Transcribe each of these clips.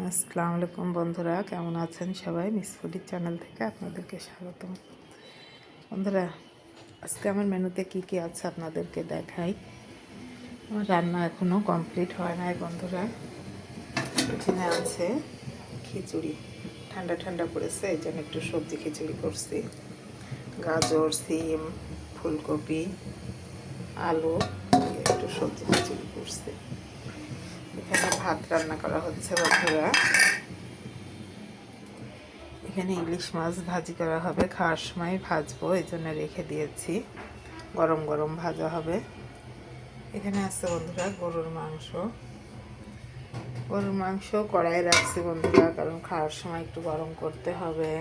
আসসালামু আলাইকুম বন্ধুরা, কেমন আছেন সবাই? মিস ফুডি চ্যানেল থেকে আপনাদেরকে স্বাগতম। বন্ধুরা, আজকে আমার মেনুতে কি কি আছে আপনাদেরকে দেখাই। আমার রান্না এখনও কমপ্লিট হয় নাই বন্ধুরা। এখানে আছে খিচুড়ি, ঠান্ডা ঠান্ডা পড়েছে এই জন্য একটু সবজি খিচুড়ি করছি। গাজর, সিম, ফুলকপি, আলু একটু সবজি খিচুড়ি করছি। এখানে ভাত রান্না করা হচ্ছে বন্ধুরা। এখানে ইলিশ মাছ ভাজি করা হবে, খাওয়ার সময় ভাজবো এই জন্য রেখে দিয়েছি, গরম গরম ভাজা হবে। এখানে আছে বন্ধুরা গরুর মাংস কড়াইয়ে রাখছি বন্ধুরা, কারণ খাওয়ার সময় একটু গরম করতে হবে।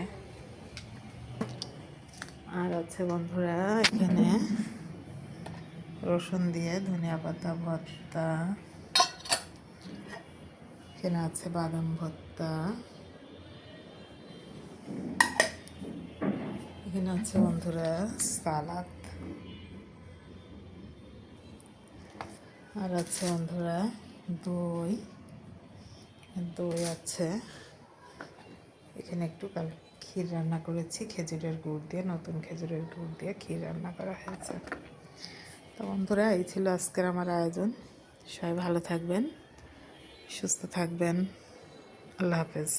আর আছে বন্ধুরা এখানে রসুন দিয়ে ধনিয়া পাতা ভর্তা, এখানে আছে বাদাম ভর্তা, এখানে আছে বন্ধুরা সালাদ, আর আছে বন্ধুরা দই আছে। এখানে একটু ক্ষীর রান্না করেছি খেজুরের গুড় দিয়ে, নতুন খেজুরের গুড় দিয়ে ক্ষীর রান্না করা হয়েছে। তো বন্ধুরা, এই ছিল আজকের আমার আয়োজন। সবাই ভালো থাকবেন, সুস্থ থাকবেন। আল্লাহ হাফেজ।